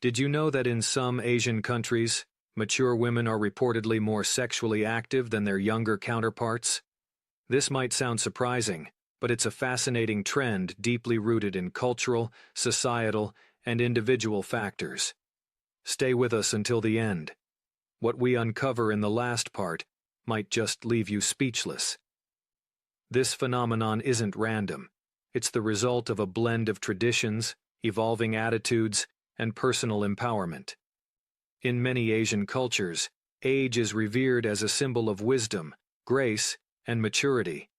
Did you know that in some Asian countries, mature women are reportedly more sexually active than their younger counterparts? This might sound surprising, but it's a fascinating trend deeply rooted in cultural, societal, and individual factors. Stay with us until the end. What we uncover in the last part might just leave you speechless. This phenomenon isn't random. It's the result of a blend of traditions, evolving attitudes, and personal empowerment. In many Asian cultures, age is revered as a symbol of wisdom, grace, and maturity,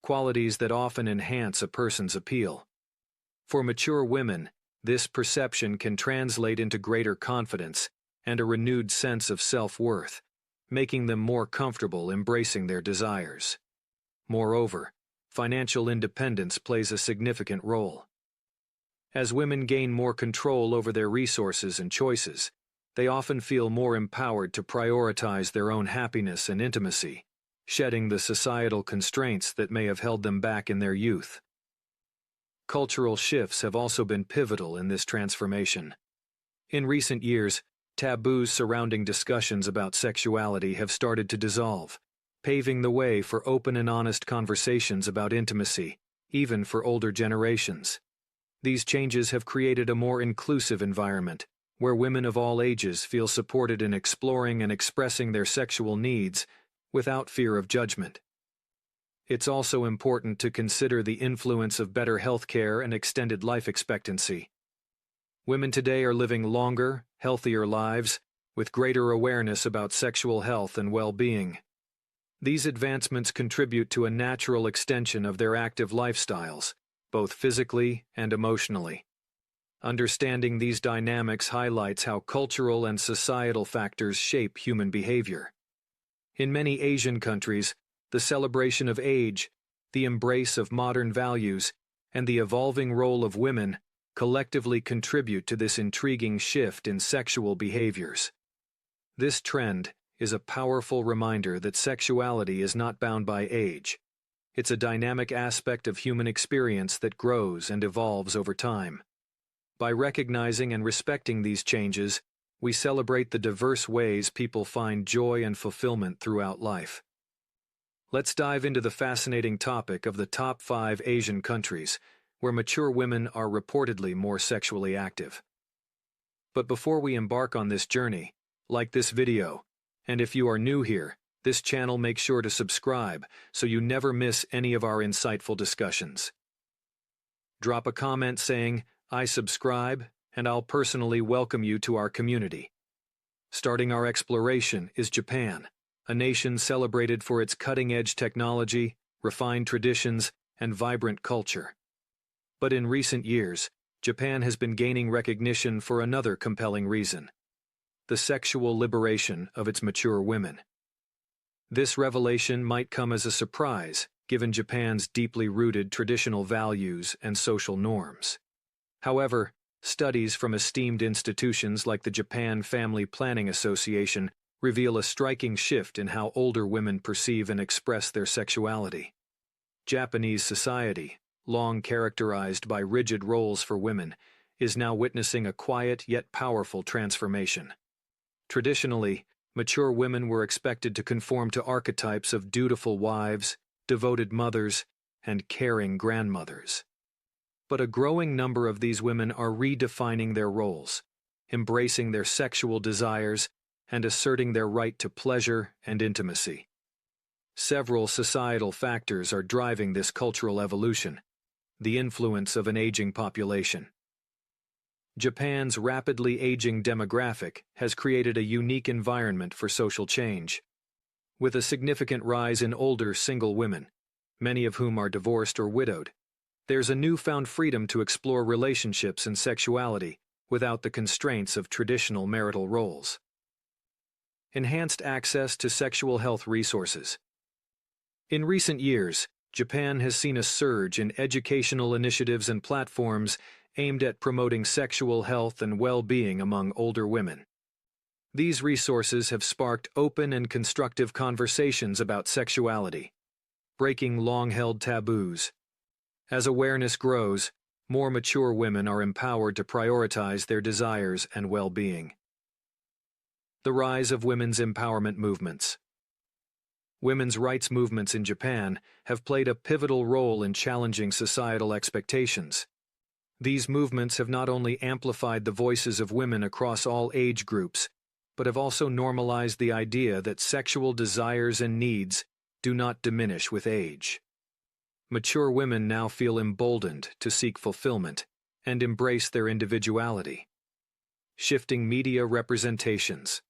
qualities that often enhance a person's appeal. For mature women, this perception can translate into greater confidence and a renewed sense of self-worth, making them more comfortable embracing their desires. Moreover, financial independence plays a significant role. As women gain more control over their resources and choices, they often feel more empowered to prioritize their own happiness and intimacy, shedding the societal constraints that may have held them back in their youth. Cultural shifts have also been pivotal in this transformation. In recent years, taboos surrounding discussions about sexuality have started to dissolve, paving the way for open and honest conversations about intimacy, even for older generations. These changes have created a more inclusive environment, where women of all ages feel supported in exploring and expressing their sexual needs without fear of judgment. It's also important to consider the influence of better health care and extended life expectancy. Women today are living longer, healthier lives, with greater awareness about sexual health and well-being. These advancements contribute to a natural extension of their active lifestyles, both physically and emotionally. Understanding these dynamics highlights how cultural and societal factors shape human behavior. In many Asian countries, the celebration of age, the embrace of modern values, and the evolving role of women collectively contribute to this intriguing shift in sexual behaviors. This trend is a powerful reminder that sexuality is not bound by age. It's a dynamic aspect of human experience that grows and evolves over time. By recognizing and respecting these changes, we celebrate the diverse ways people find joy and fulfillment throughout life. Let's dive into the fascinating topic of the top 5 Asian countries where mature women are reportedly more sexually active. But before we embark on this journey, like this video, and if you are new here, this channel, make sure to subscribe so you never miss any of our insightful discussions. Drop a comment saying, "I subscribe," and I'll personally welcome you to our community. Starting our exploration is Japan, a nation celebrated for its cutting-edge technology, refined traditions, and vibrant culture. But in recent years, Japan has been gaining recognition for another compelling reason: the sexual liberation of its mature women. This revelation might come as a surprise, given Japan's deeply rooted traditional values and social norms. However, studies from esteemed institutions like the Japan Family Planning Association reveal a striking shift in how older women perceive and express their sexuality. Japanese society, long characterized by rigid roles for women, is now witnessing a quiet yet powerful transformation. Traditionally, mature women were expected to conform to archetypes of dutiful wives, devoted mothers, and caring grandmothers. But a growing number of these women are redefining their roles, embracing their sexual desires, and asserting their right to pleasure and intimacy. Several societal factors are driving this cultural evolution: the influence of an aging population. Japan's rapidly aging demographic has created a unique environment for social change. With a significant rise in older single women, many of whom are divorced or widowed, there's a newfound freedom to explore relationships and sexuality without the constraints of traditional marital roles. Enhanced access to sexual health resources. In recent years, Japan has seen a surge in educational initiatives and platforms aimed at promoting sexual health and well-being among older women. These resources have sparked open and constructive conversations about sexuality, breaking long-held taboos. As awareness grows, more mature women are empowered to prioritize their desires and well-being. The rise of women's empowerment movements. Women's rights movements in Japan have played a pivotal role in challenging societal expectations. These movements have not only amplified the voices of women across all age groups, but have also normalized the idea that sexual desires and needs do not diminish with age. Mature women now feel emboldened to seek fulfillment and embrace their individuality. Shifting media representations.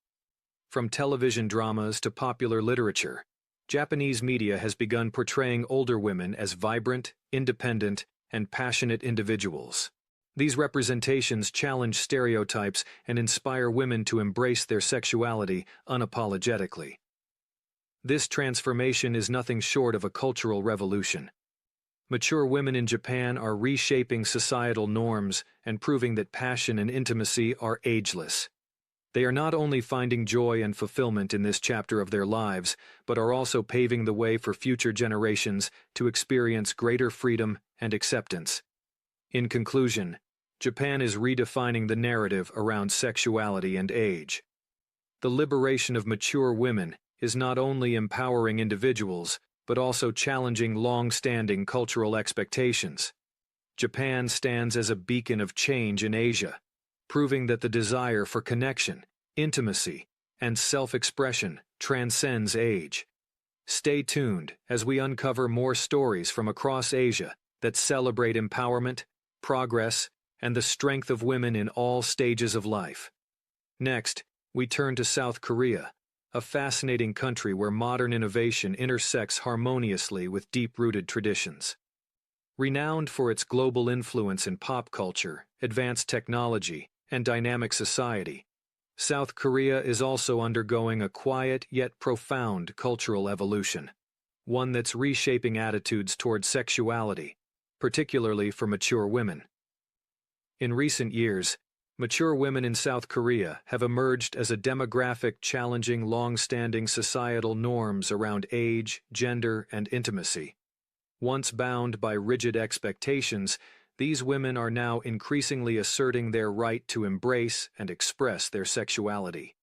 From television dramas to popular literature, Japanese media has begun portraying older women as vibrant, independent, and passionate individuals. These representations challenge stereotypes and inspire women to embrace their sexuality unapologetically. This transformation is nothing short of a cultural revolution. Mature women in Japan are reshaping societal norms and proving that passion and intimacy are ageless. They are not only finding joy and fulfillment in this chapter of their lives, but are also paving the way for future generations to experience greater freedom and acceptance. In conclusion, Japan is redefining the narrative around sexuality and age. The liberation of mature women is not only empowering individuals, but also challenging long-standing cultural expectations. Japan stands as a beacon of change in Asia, proving that the desire for connection, intimacy, and self-expression transcends age. Stay tuned as we uncover more stories from across Asia that celebrate empowerment, progress, and the strength of women in all stages of life. Next, we turn to South Korea, a fascinating country where modern innovation intersects harmoniously with deep-rooted traditions. Renowned for its global influence in pop culture, advanced technology, and dynamic society, South Korea is also undergoing a quiet yet profound cultural evolution, one that's reshaping attitudes toward sexuality, particularly for mature women. In recent years, mature women in South Korea have emerged as a demographic challenging long-standing societal norms around age, gender, and intimacy. Once bound by rigid expectations, these women are now increasingly asserting their right to embrace and express their sexuality.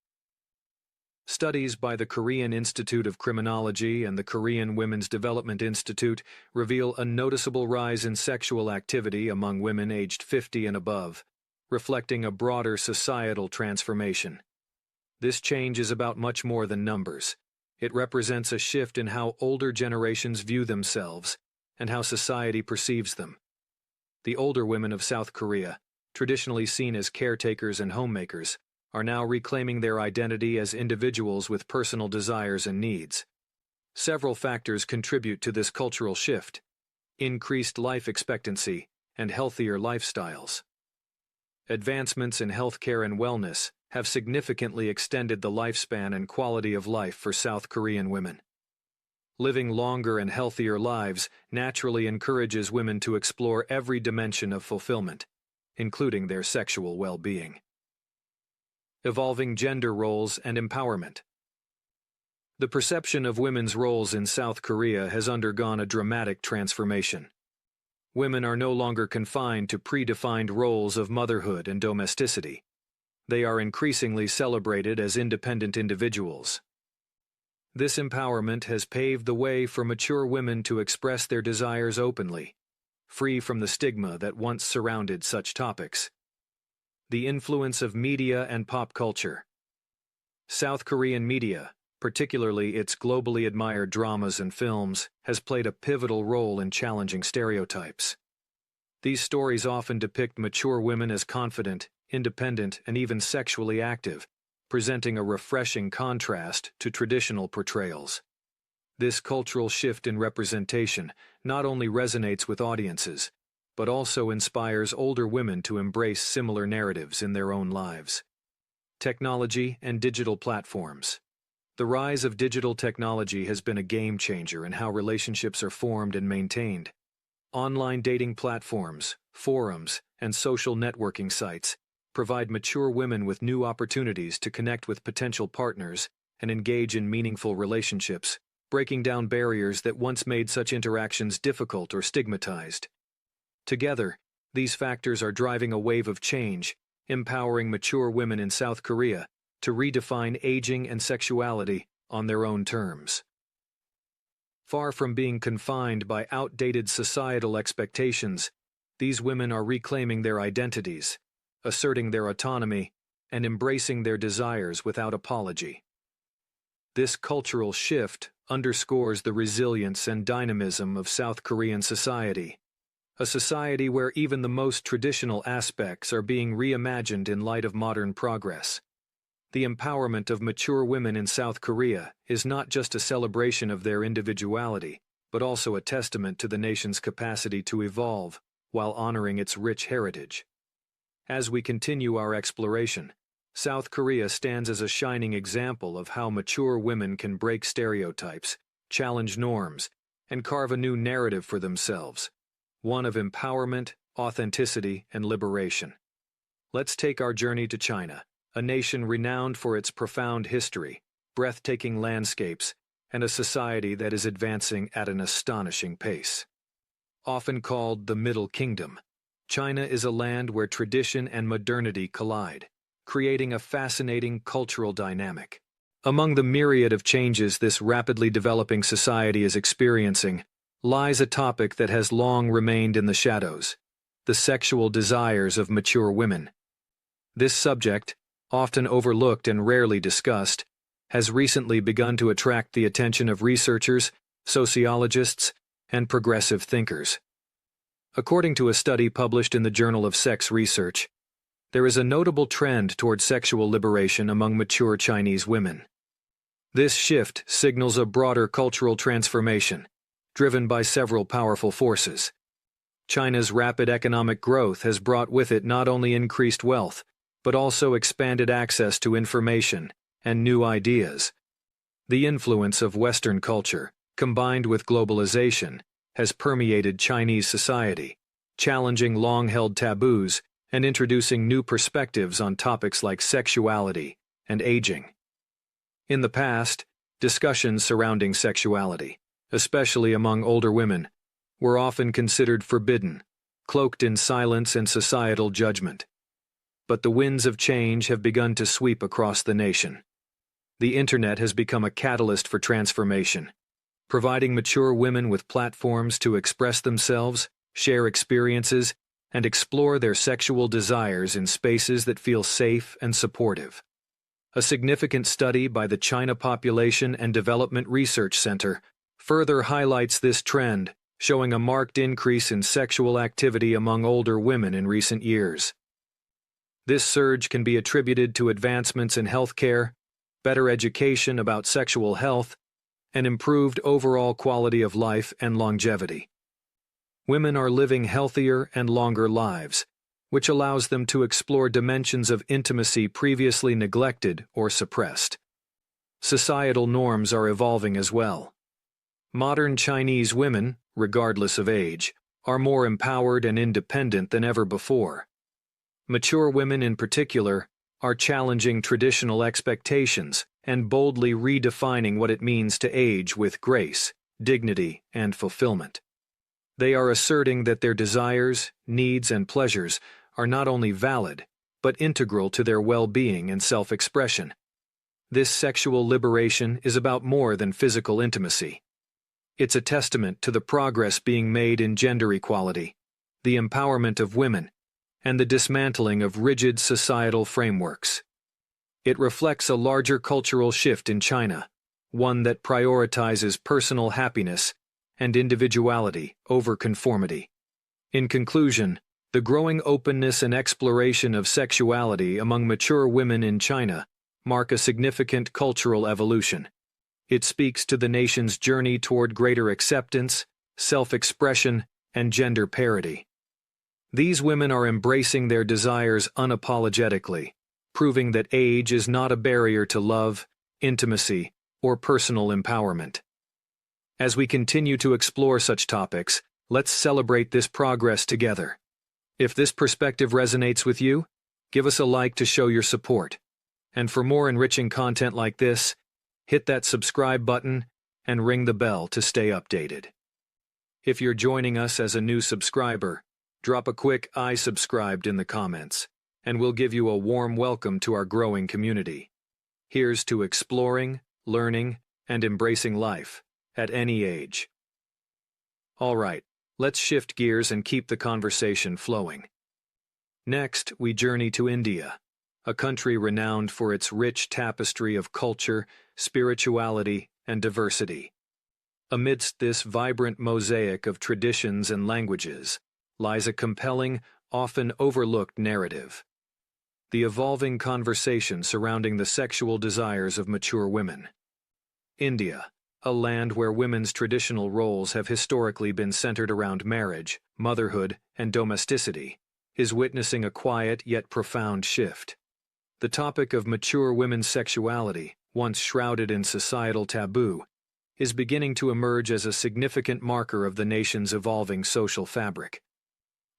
Studies by the Korean Institute of Criminology and the Korean Women's Development Institute reveal a noticeable rise in sexual activity among women aged 50 and above, reflecting a broader societal transformation. This change is about much more than numbers. It represents a shift in how older generations view themselves and how society perceives them. The older women of South Korea, traditionally seen as caretakers and homemakers, are now reclaiming their identity as individuals with personal desires and needs. Several factors contribute to this cultural shift: increased life expectancy and healthier lifestyles. Advancements in healthcare and wellness have significantly extended the lifespan and quality of life for South Korean women. Living longer and healthier lives naturally encourages women to explore every dimension of fulfillment, including their sexual well-being. Evolving gender roles and empowerment. The perception of women's roles in South Korea has undergone a dramatic transformation. Women are no longer confined to predefined roles of motherhood and domesticity. They are increasingly celebrated as independent individuals. This empowerment has paved the way for mature women to express their desires openly, free from the stigma that once surrounded such topics. The influence of media and pop culture. South Korean media, particularly its globally admired dramas and films, has played a pivotal role in challenging stereotypes. These stories often depict mature women as confident, independent, and even sexually active, presenting a refreshing contrast to traditional portrayals. This cultural shift in representation not only resonates with audiences, but also inspires older women to embrace similar narratives in their own lives. Technology and digital platforms. The rise of digital technology has been a game changer in how relationships are formed and maintained. Online dating platforms, forums, and social networking sites provide mature women with new opportunities to connect with potential partners and engage in meaningful relationships, breaking down barriers that once made such interactions difficult or stigmatized. Together, These factors are driving a wave of change, empowering mature women in South Korea to redefine aging and sexuality on their own terms. Far from being confined by outdated societal expectations, these women are reclaiming their identities, asserting their autonomy, and embracing their desires without apology. This cultural shift underscores the resilience and dynamism of South Korean society, a society where even the most traditional aspects are being reimagined in light of modern progress. The empowerment of mature women in South Korea is not just a celebration of their individuality, but also a testament to the nation's capacity to evolve while honoring its rich heritage. As we continue our exploration, South Korea stands as a shining example of how mature women can break stereotypes, challenge norms, and carve a new narrative for themselves, one of empowerment, authenticity, and liberation. Let's take our journey to China, a nation renowned for its profound history, breathtaking landscapes, and a society that is advancing at an astonishing pace. Often called the Middle Kingdom, China is a land where tradition and modernity collide, creating a fascinating cultural dynamic. Among the myriad of changes this rapidly developing society is experiencing lies a topic that has long remained in the shadows: the sexual desires of mature women. This subject, often overlooked and rarely discussed, has recently begun to attract the attention of researchers, sociologists, and progressive thinkers. According to a study published in the Journal of Sex Research, there is a notable trend toward sexual liberation among mature Chinese women. This shift signals a broader cultural transformation, driven by several powerful forces. China's rapid economic growth has brought with it not only increased wealth, but also expanded access to information and new ideas. The influence of Western culture, combined with globalization, has permeated Chinese society, challenging long-held taboos and introducing new perspectives on topics like sexuality and aging. In the past, discussions surrounding sexuality, especially among older women, were often considered forbidden, cloaked in silence and societal judgment. But the winds of change have begun to sweep across the nation. The internet has become a catalyst for transformation, providing mature women with platforms to express themselves, share experiences, and explore their sexual desires in spaces that feel safe and supportive. A significant study by the China Population and Development Research Center further highlights this trend, showing a marked increase in sexual activity among older women in recent years. This surge can be attributed to advancements in healthcare, better education about sexual health, and improved overall quality of life and longevity. Women are living healthier and longer lives, which allows them to explore dimensions of intimacy previously neglected or suppressed. Societal norms are evolving as well. Modern Chinese women, regardless of age, are more empowered and independent than ever before. Mature women in particular are challenging traditional expectations and boldly redefining what it means to age with grace, dignity, and fulfillment. They are asserting that their desires, needs, and pleasures are not only valid, but integral to their well-being and self-expression. This sexual liberation is about more than physical intimacy. It's a testament to the progress being made in gender equality, the empowerment of women, and the dismantling of rigid societal frameworks. It reflects a larger cultural shift in China, one that prioritizes personal happiness and individuality over conformity. In conclusion, the growing openness and exploration of sexuality among mature women in China mark a significant cultural evolution. It speaks to the nation's journey toward greater acceptance, self-expression, and gender parity. These women are embracing their desires unapologetically, proving that age is not a barrier to love, intimacy, or personal empowerment. As we continue to explore such topics, let's celebrate this progress together. If this perspective resonates with you, give us a like to show your support. And for more enriching content like this, hit that subscribe button and ring the bell to stay updated. If you're joining us as a new subscriber, Drop a quick "I subscribed" in the comments, and we'll give you a warm welcome to our growing community. Here's to exploring, learning, and embracing life, at any age. All right, let's shift gears and keep the conversation flowing. Next, we journey to India, a country renowned for its rich tapestry of culture, spirituality, and diversity. Amidst this vibrant mosaic of traditions and languages lies a compelling, often overlooked narrative: the evolving conversation surrounding the sexual desires of mature women. India, a land where women's traditional roles have historically been centered around marriage, motherhood, and domesticity, is witnessing a quiet yet profound shift. The topic of mature women's sexuality, once shrouded in societal taboo, is beginning to emerge as a significant marker of the nation's evolving social fabric.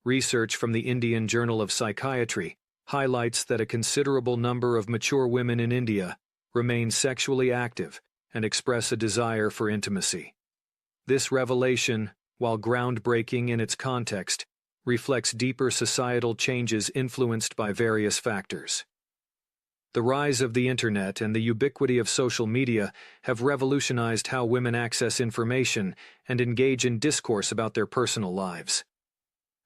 Research from the Indian Journal of Psychiatry highlights that a considerable number of mature women in India remain sexually active and express a desire for intimacy. This revelation, while groundbreaking in its context, reflects deeper societal changes influenced by various factors. The rise of the internet and the ubiquity of social media have revolutionized how women access information and engage in discourse about their personal lives.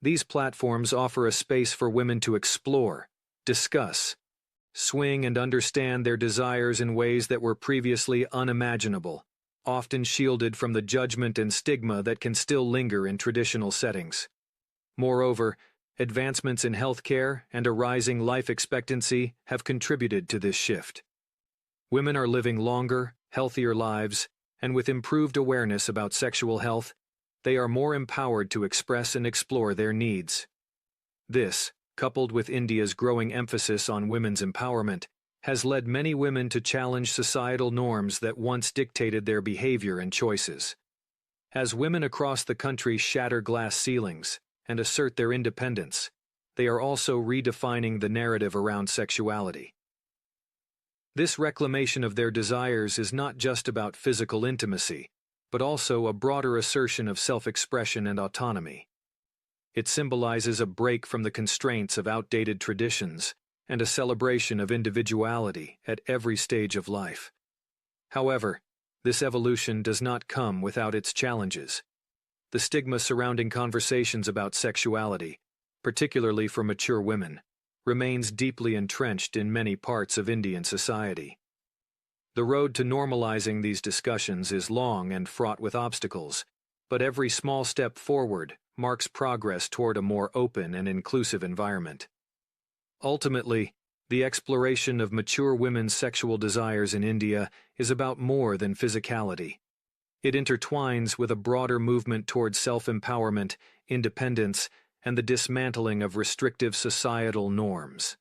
These platforms offer a space for women to explore, discuss, swing, and understand their desires in ways that were previously unimaginable, often shielded from the judgment and stigma that can still linger in traditional settings. Moreover, advancements in healthcare and a rising life expectancy have contributed to this shift. Women are living longer, healthier lives, and with improved awareness about sexual health, they are more empowered to express and explore their needs. This, coupled with India's growing emphasis on women's empowerment, has led many women to challenge societal norms that once dictated their behavior and choices. As women across the country shatter glass ceilings and assert their independence, they are also redefining the narrative around sexuality. This reclamation of their desires is not just about physical intimacy, but also a broader assertion of self-expression and autonomy. It symbolizes a break from the constraints of outdated traditions and a celebration of individuality at every stage of life. However, this evolution does not come without its challenges. The stigma surrounding conversations about sexuality, particularly for mature women, remains deeply entrenched in many parts of Indian society. The road to normalizing these discussions is long and fraught with obstacles, but every small step forward marks progress toward a more open and inclusive environment. Ultimately, the exploration of mature women's sexual desires in India is about more than physicality. It intertwines with a broader movement towards self-empowerment, independence, and the dismantling of restrictive societal norms.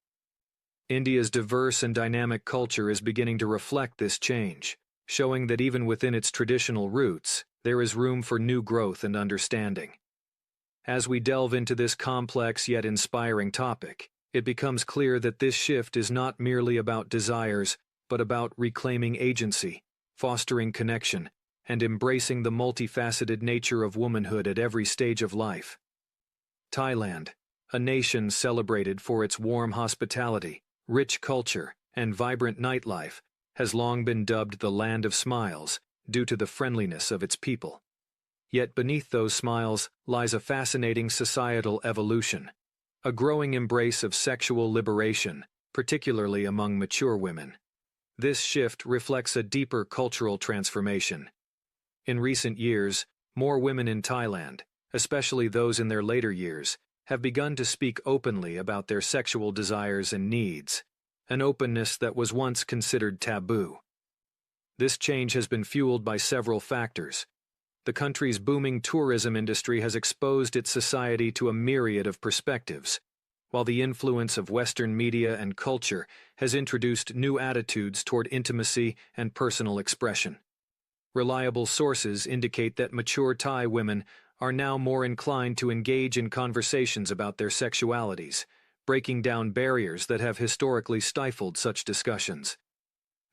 India's diverse and dynamic culture is beginning to reflect this change, showing that even within its traditional roots, there is room for new growth and understanding. As we delve into this complex yet inspiring topic, it becomes clear that this shift is not merely about desires, but about reclaiming agency, fostering connection, and embracing the multifaceted nature of womanhood at every stage of life. Thailand, a nation celebrated for its warm hospitality, rich culture, and vibrant nightlife, has long been dubbed the Land of Smiles due to the friendliness of its people. Yet beneath those smiles lies a fascinating societal evolution, a growing embrace of sexual liberation, particularly among mature women. This shift reflects a deeper cultural transformation. In recent years, more women in Thailand, especially those in their later years, have begun to speak openly about their sexual desires and needs, an openness that was once considered taboo. This change has been fueled by several factors. The country's booming tourism industry has exposed its society to a myriad of perspectives, while the influence of Western media and culture has introduced new attitudes toward intimacy and personal expression. Reliable sources indicate that mature Thai women are now more inclined to engage in conversations about their sexualities, breaking down barriers that have historically stifled such discussions.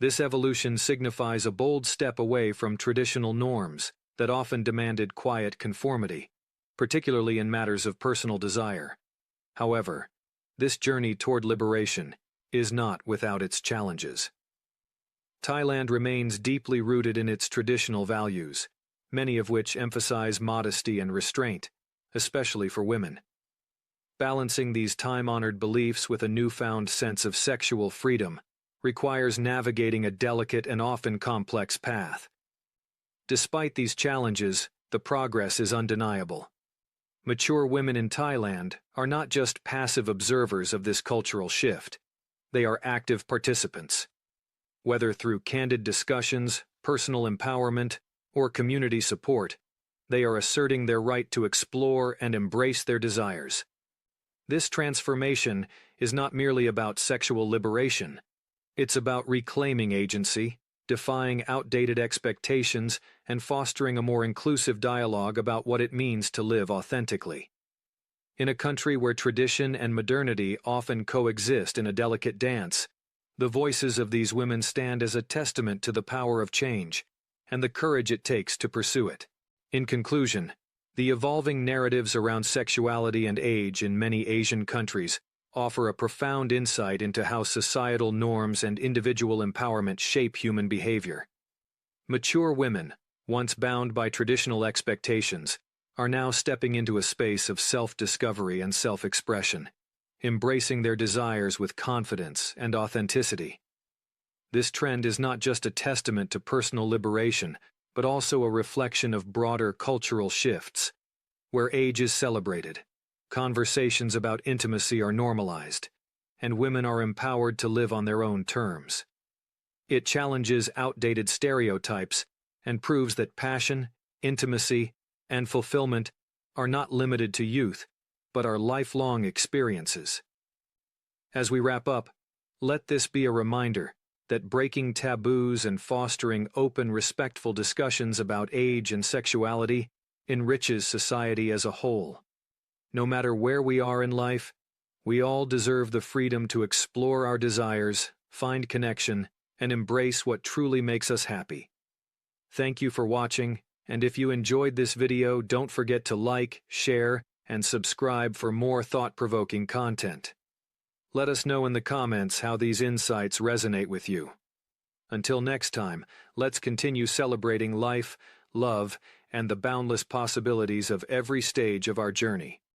This evolution signifies a bold step away from traditional norms that often demanded quiet conformity, particularly in matters of personal desire. However, this journey toward liberation is not without its challenges. Thailand remains deeply rooted in its traditional values, many of which emphasize modesty and restraint, especially for women. Balancing these time-honored beliefs with a newfound sense of sexual freedom requires navigating a delicate and often complex path. Despite these challenges, the progress is undeniable. Mature women in Thailand are not just passive observers of this cultural shift. They are active participants. Whether through candid discussions, personal empowerment, or community support, they are asserting their right to explore and embrace their desires. This transformation is not merely about sexual liberation. It's about reclaiming agency, defying outdated expectations, and fostering a more inclusive dialogue about what it means to live authentically. In a country where tradition and modernity often coexist in a delicate dance, the voices of these women stand as a testament to the power of change and the courage it takes to pursue it. In conclusion, the evolving narratives around sexuality and age in many Asian countries offer a profound insight into how societal norms and individual empowerment shape human behavior. Mature women, once bound by traditional expectations, are now stepping into a space of self-discovery and self-expression, embracing their desires with confidence and authenticity. This trend is not just a testament to personal liberation, but also a reflection of broader cultural shifts, where age is celebrated, conversations about intimacy are normalized, and women are empowered to live on their own terms. It challenges outdated stereotypes and proves that passion, intimacy, and fulfillment are not limited to youth, but are lifelong experiences. As we wrap up, let this be a reminder that breaking taboos and fostering open, respectful discussions about age and sexuality enriches society as a whole. No matter where we are in life, we all deserve the freedom to explore our desires, find connection, and embrace what truly makes us happy. Thank you for watching, and if you enjoyed this video, don't forget to like, share, and subscribe for more thought-provoking content. Let us know in the comments how these insights resonate with you. Until next time, let's continue celebrating life, love, and the boundless possibilities of every stage of our journey.